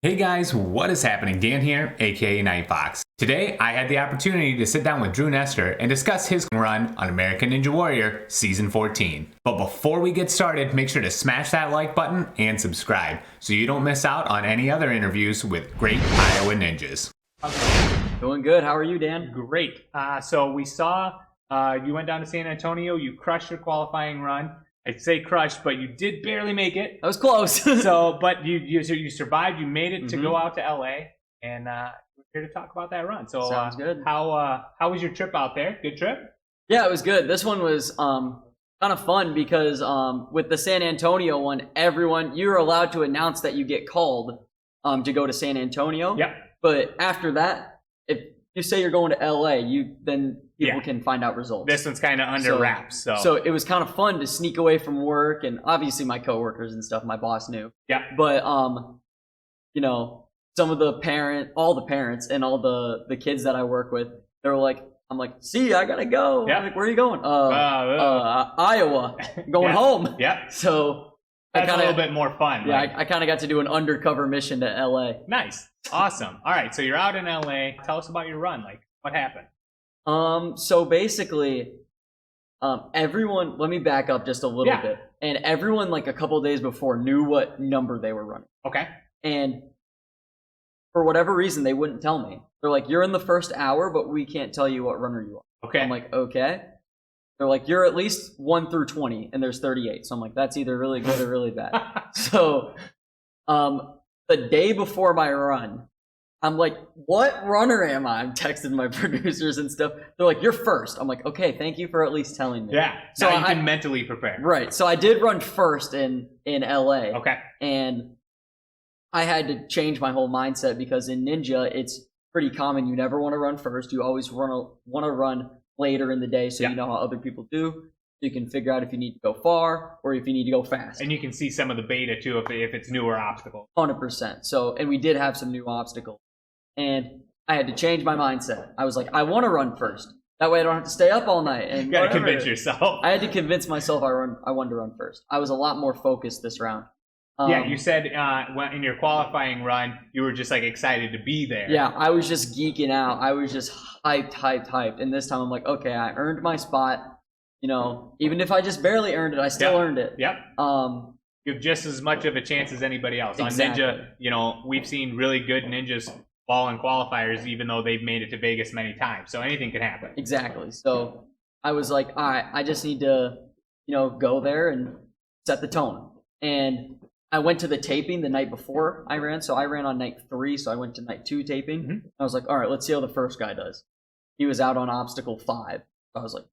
Hey guys, what is happening? Dan here, aka Night Fox. Today, I had the opportunity to sit down with Drew Nestor and discuss his run on American Ninja Warrior Season 14. But before we get started, make sure to smash that like button and subscribe so you don't miss out on any other interviews with great Iowa ninjas. Doing good. How are you, Dan? Great. So we saw you went down to San Antonio. You crushed your qualifying run. I'd say crushed, but you did barely make it. That was close. But you survived. You made it to go out to LA, and we're here to talk about that run. So Sounds good. How was your trip out there? Good trip? Yeah, it was good. This one was kind of fun because with the San Antonio one, you're allowed to announce that you get called to go to San Antonio. Yep. But after that, if you say you're going to LA, then people can find out results. This one's kind of under wraps. So it was kind of fun to sneak away from work, and obviously my coworkers and stuff, my boss knew. Yeah. But some of all the parents and all the kids that I work with, they were like, I'm like, see, I gotta go. Yeah. I'm like, where are you going? Iowa. Going home. Yeah. So that's a little bit more fun. Yeah, I kind of got to do an undercover mission to LA. Nice. Awesome. All right. So you're out in LA. Tell us about your run. Like, what happened? So basically, everyone, let me back up just a little bit. And everyone, like a couple of days before, knew what number they were running. Okay. And for whatever reason, they wouldn't tell me. They're like, you're in the first hour, but we can't tell you what runner you are. Okay. I'm like, okay. They're like, you're at least 1 through 20, and there's 38. So I'm like, that's either really good or really bad. So, the day before my run, I'm like, what runner am I? I'm texting my producers and stuff. They're like, you're first. I'm like, okay, thank you for at least telling me. Yeah. So now you can mentally prepare. Right. So I did run first in LA. Okay. And I had to change my whole mindset because in Ninja, it's pretty common. You never want to run first. You always want to run later in the day so you know how other people do. You can figure out if you need to go far or if you need to go fast. And you can see some of the beta too if it's newer obstacles. 100%. So, and we did have some new obstacles. And I had to change my mindset. I was like, I want to run first. That way I don't have to stay up all night. And you got to convince yourself. I had to convince myself I wanted to run first. I was a lot more focused this round. You said in your qualifying run, you were just like excited to be there. Yeah, I was just geeking out. I was just hyped. And this time I'm like, okay, I earned my spot. Even if I just barely earned it, I still earned it. Yep. You have just as much of a chance as anybody else. Exactly. On Ninja, we've seen really good ninjas fall in qualifiers, even though they've made it to Vegas many times. So anything can happen. Exactly. So I was like, all right, I just need to, go there and set the tone. And I went to the taping the night before I ran. So I ran on night 3. So I went to night 2 taping. Mm-hmm. I was like, all right, let's see how the first guy does. He was out on obstacle 5. I was like,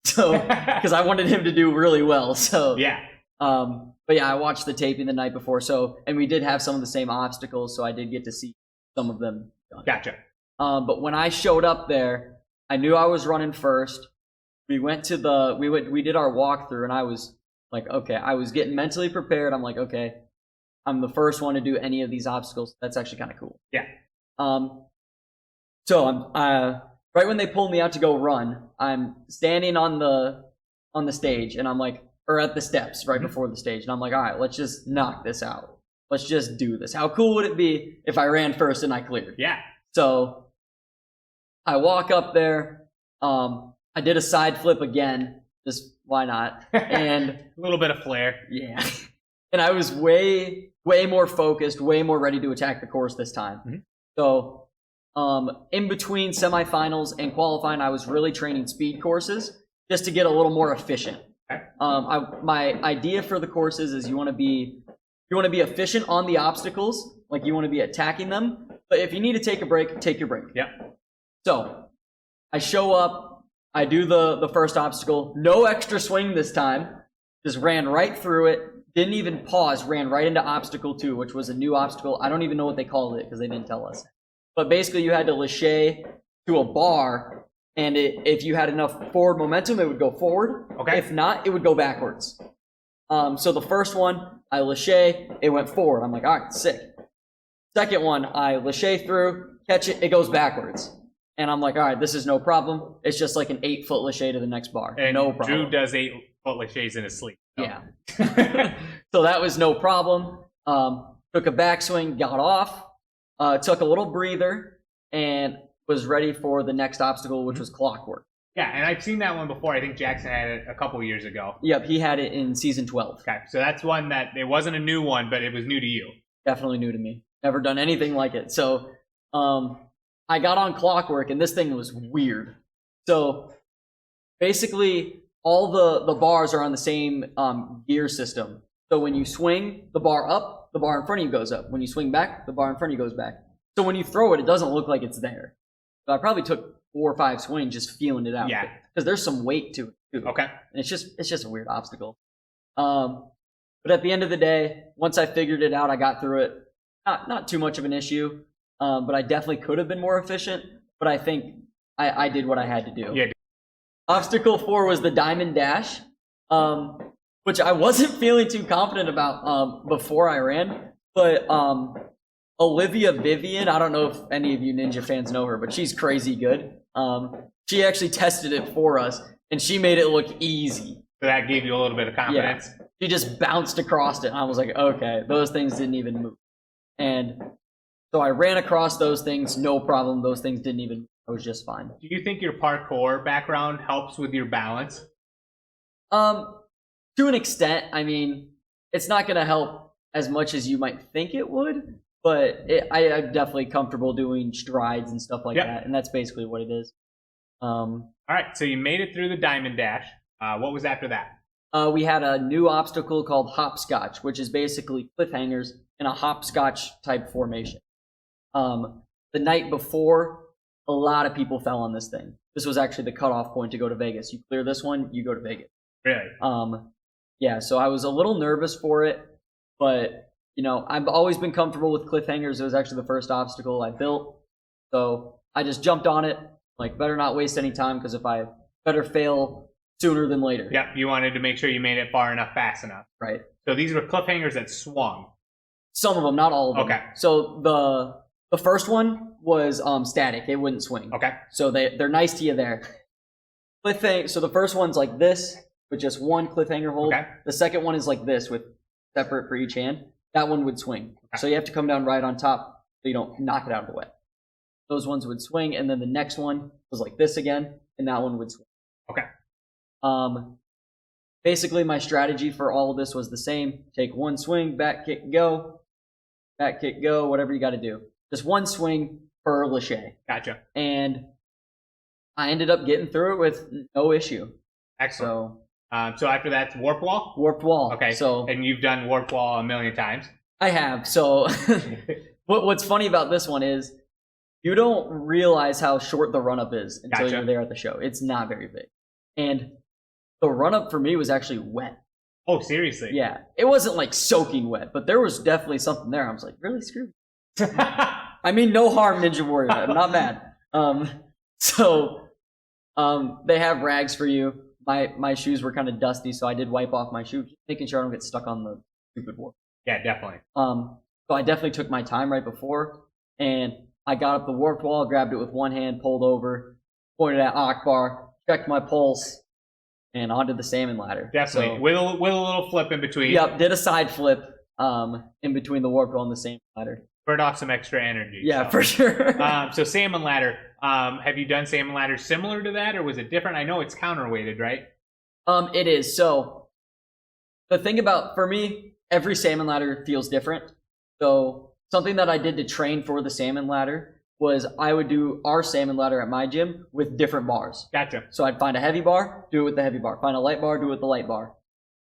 because I wanted him to do really well. So yeah. But yeah, I watched the taping the night before. So, and we did have some of the same obstacles. So I did get to see some of them done. Gotcha. But when I showed up there, I knew I was running first. We went to we did our walkthrough, and I was like, okay, I was getting mentally prepared. I'm like, okay, I'm the first one to do any of these obstacles. That's actually kind of cool. Yeah. So I'm right when they pulled me out to go run, I'm standing on the stage, and I'm like, or at the steps right before the stage, and I'm like, all right, let's just knock this out. Let's just do this. How cool would it be if I ran first and I cleared? Yeah. So I walk up there. I did a side flip again. Just why not? And a little bit of flair. Yeah. And I was way more focused, way more ready to attack the course this time. Mm-hmm. So in between semifinals and qualifying, I was really training speed courses just to get a little more efficient. Okay. My idea for the courses is you want to be efficient on the obstacles, like you want to be attacking them. But if you need to take a break, take your break. Yeah. So I show up, I do the first obstacle, no extra swing this time, just ran right through it, didn't even pause, ran right into obstacle 2, which was a new obstacle. I don't even know what they called it because they didn't tell us. But basically you had to lâcher to a bar, and if you had enough forward momentum, it would go forward. Okay. If not, it would go backwards. So the first one, I lâché, it went forward. I'm like, all right, sick. Second one, I lâché through, catch it, it goes backwards. And I'm like, all right, this is no problem. It's just like an 8-foot lâché to the next bar. And no problem. Drew does 8-foot lâchés in his sleep. So. Yeah. So that was no problem. took a backswing, got off, took a little breather, and was ready for the next obstacle, which was Clockwork. Yeah, and I've seen that one before. I think Jackson had it a couple years ago. Yep, he had it in season 12. Okay, so that's one that it wasn't a new one, but it was new to you. Definitely new to me. Never done anything like it. So I got on Clockwork, and this thing was weird. So basically, all the bars are on the same gear system. So when you swing the bar up, the bar in front of you goes up. When you swing back, the bar in front of you goes back. So when you throw it, it doesn't look like it's there. So I probably took 4 or 5 swings just feeling it out. Yeah. Because there's some weight to it too. Okay. And it's just a weird obstacle. But at the end of the day, once I figured it out, I got through it. Not too much of an issue. But I definitely could have been more efficient. But I think I did what I had to do. Yeah. Obstacle 4 was the Diamond Dash, which I wasn't feeling too confident about before I ran. But Olivia Vivian, I don't know if any of you Ninja fans know her, but she's crazy good. She actually tested it for us, and she made it look easy. So that gave you a little bit of confidence. Yeah. She just bounced across it, and I was like, okay, those things didn't even move. And so I ran across those things, no problem. Those things didn't even move. I was just fine. Do you think your parkour background helps with your balance? To an extent. I mean, it's not going to help as much as you might think it would, but I'm definitely comfortable doing strides and stuff like that, and that's basically what it is. All right, so you made it through the Diamond Dash. What was after that? We had a new obstacle called hopscotch, which is basically cliffhangers in a hopscotch type formation. The night before, a lot of people fell on this thing. This was actually the cutoff point to go to Vegas. You clear this one, you go to Vegas. Really? Yeah, so I was a little nervous for it, but, you know, I've always been comfortable with cliffhangers. It was actually the first obstacle I built. So I just jumped on it, like, better not waste any time, because if I better fail sooner than later. Yep, you wanted to make sure you made it far enough, fast enough. Right. So these were cliffhangers that swung. Some of them, not all of them. Okay. So the first one was static. It wouldn't swing. Okay. So they're nice to you there. Cliffhanger. So the first one's like this, with just one cliffhanger hold. Okay. The second one is like this, with separate for each hand. That one would swing. Okay. So you have to come down right on top so you don't knock it out of the way. Those ones would swing, and then the next one was like this again, and that one would swing. Okay. Basically, my strategy for all of this was the same. Take one swing, back kick, go. Back kick, go, whatever you got to do. Just one swing per lache. Gotcha. And I ended up getting through it with no issue. Excellent. So after that, warp wall? Warped wall. Okay. So and you've done warp wall a million times? I have. So what's funny about this one is you don't realize how short the run-up is until you're there at the show. It's not very big. And the run-up for me was actually wet. Oh, seriously? Yeah. It wasn't like soaking wet, but there was definitely something there. I was like, really screwed? I mean, no harm, Ninja Warrior. I'm not mad. They have rags for you. My shoes were kind of dusty, so I did wipe off my shoes, making sure I don't get stuck on the stupid warp. Yeah, definitely. So I definitely took my time right before, and I got up the warped wall, grabbed it with one hand, pulled over, pointed at Akbar, checked my pulse, and onto the salmon ladder. Definitely. So, with a little flip in between. Yep, did a side flip in between the warped wall and the salmon ladder. Burn off some extra energy. Yeah, so. for sure. So salmon ladder. Have you done salmon ladder similar to that, or was it different? I know it's counterweighted, right? It is. So the thing about, for me, every salmon ladder feels different. So something that I did to train for the salmon ladder was I would do our salmon ladder at my gym with different bars. Gotcha. So I'd find a heavy bar, do it with the heavy bar. Find a light bar, do it with the light bar.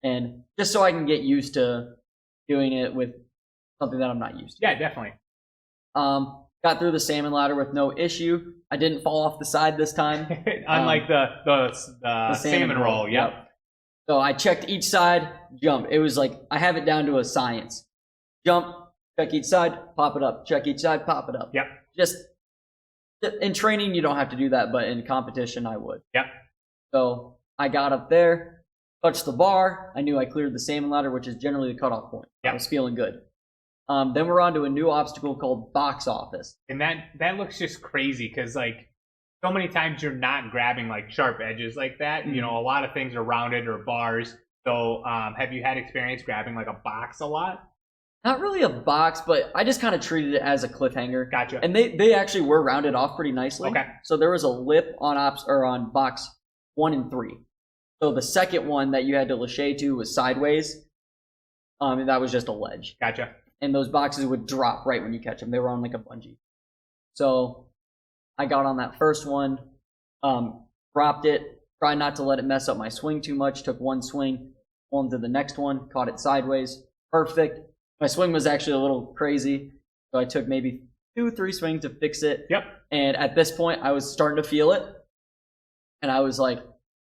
And just so I can get used to doing it with something that I'm not used to. Yeah, definitely. Got through the salmon ladder with no issue. I didn't fall off the side this time. Unlike the salmon roll. Yep. So I checked each side, jump. It was like, I have it down to a science. Jump, check each side, pop it up. Check each side, pop it up. Yep. Just, in training, you don't have to do that, but in competition, I would. Yep. So I got up there, touched the bar. I knew I cleared the salmon ladder, which is generally the cutoff point. Yep. I was feeling good. Then we're on to a new obstacle called box office. And that looks just crazy because, like, so many times you're not grabbing, like, sharp edges like that. Mm-hmm. You know, a lot of things are rounded or bars. So have you had experience grabbing, like, a box a lot? not really a box, but I just kind of treated it as a cliffhanger. Gotcha. And they actually were rounded off pretty nicely. Okay. So there was a lip on on box 1 and 3. So the second one that you had to lâcher to was sideways. And that was just a ledge. Gotcha. And those boxes would drop right when you catch them. They were on like a bungee. So I got on that first one, dropped it, tried not to let it mess up my swing too much, took one swing, on to the next one, caught it sideways, perfect. My swing was actually a little crazy, so I took maybe 2-3 swings to fix it. Yep. And at this point, I was starting to feel it, and I was like,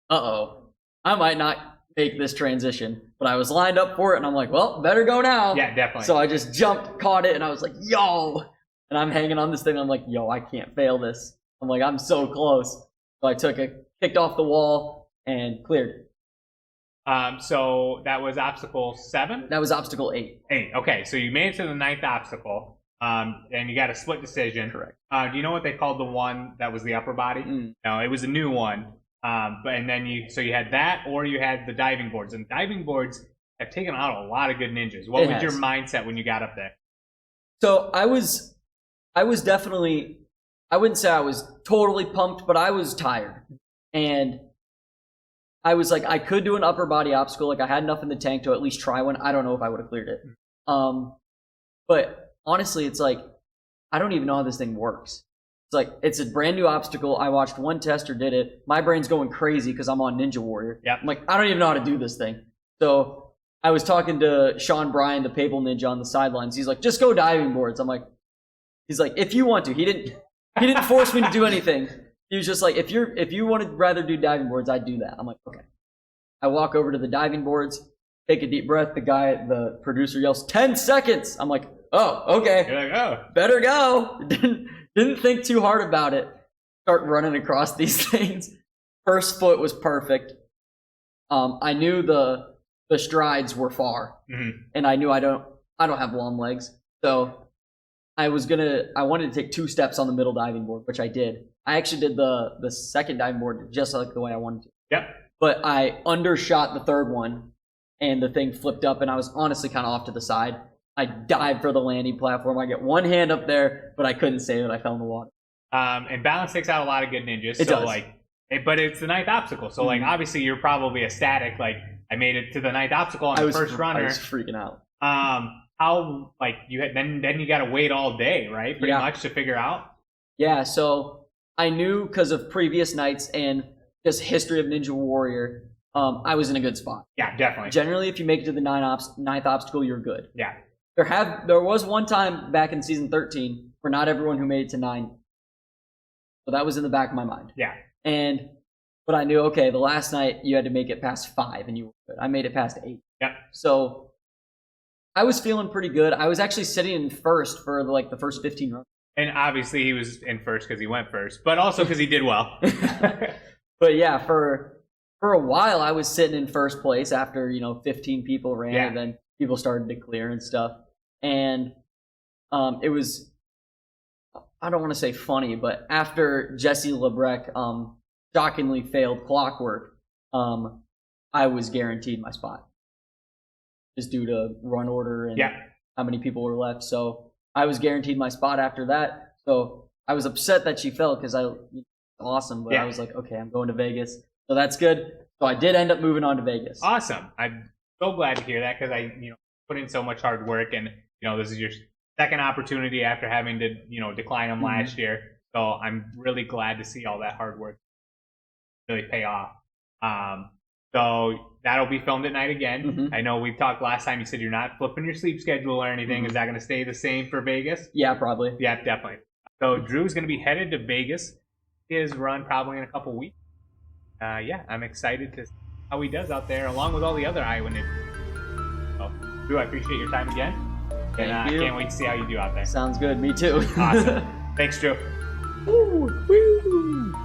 uh-oh, I might not make this transition. But I was lined up for it, and I'm like, well, better go now. Yeah, definitely. So I just jumped, caught it, and I was like, yo! And I'm hanging on this thing. I'm like, yo, I can't fail this. I'm like, I'm so close. So I took it, kicked off the wall, and cleared. So that was obstacle 7? That was obstacle 8. 8. Okay, so you made it to the 9th obstacle, and you got a split decision. Correct. Do you know what they called the one that was the upper body? No, it was a new one. And then you had that, or you had the diving boards. And diving boards have taken out a lot of good ninjas. What was your mindset when you got up there? So I was definitely, I wouldn't say I was totally pumped, but I was tired. And I was like, I could do an upper body obstacle. Like I had enough in the tank to at least try one. I don't know if I would have cleared it. But honestly, it's like, I don't even know how this thing works. It's like, it's a brand new obstacle. I watched one tester did it. My brain's going crazy because I'm on Ninja Warrior. Yep. I'm like, I don't even know how to do this thing. So I was talking to Sean Bryan, the Papal Ninja, on the sidelines. He's like, just go diving boards. I'm like, he's like, if you want to. He didn't force me to do anything. He was just like, if you want to rather do diving boards, I'd do that. I'm like, okay. I walk over to the diving boards, take a deep breath. The producer yells, 10 seconds. I'm like, oh, okay. You're like, oh. Better go. Didn't think too hard about it. Start running across these things. First foot was perfect. I knew the strides were far. And I knew I don't have long legs. So I wanted to take 2 steps on the middle diving board, which I did. I actually did the second diving board just like the way I wanted to. Yep. But I undershot the third one, and the thing flipped up, and I was honestly kind of off to the side. I dived for the landing platform. I get one hand up there, but I couldn't save it. I fell in the water. And balance takes out a lot of good ninjas. It does. But it's the 9th obstacle. So, obviously you're probably ecstatic. Like, I made it to the 9th obstacle on the first runner. I was freaking out. How, you had, then you got to wait all day, right? Pretty much to figure out. Yeah, so I knew because of previous nights and just history of Ninja Warrior, I was in a good spot. Yeah, definitely. Generally, if you make it to the 9th obstacle, you're good. Yeah. There was one time back in season 13 where not everyone who made it to 9. So that was in the back of my mind. Yeah. But I knew, okay, the last night you had to make it past 5 and you were good. I made it past 8. Yep. So I was feeling pretty good. I was actually sitting in first for the first 15 runs. And obviously he was in first because he went first, but also because he did well. But yeah, for a while I was sitting in first place after 15 people ran, and then people started to clear and stuff. And it was, I don't want to say funny, but after Jesse Lebrecq shockingly failed Clockwork, I was guaranteed my spot, just due to run order and how many people were left. So I was guaranteed my spot after that. So I was upset that she fell because awesome, but I was like, okay, I'm going to Vegas, so that's good. So I did end up moving on to Vegas. Awesome. I'm so glad to hear that because I put in so much hard work, and this is your second opportunity after having to decline them last year. So I'm really glad to see all that hard work really pay off. So that'll be filmed at night again. I know we talked last time. You said you're not flipping your sleep schedule or anything. Is that going to stay the same for Vegas? Yeah, probably. Yeah, definitely. So Drew's going to be headed to Vegas. His run probably in a couple weeks. I'm excited to see how he does out there, along with all the other Iowa ninjas. So, Drew, I appreciate your time again. Thank you. I can't wait to see how you do out there. Sounds good. Me too. Awesome. Thanks, Drew. Woo, woo.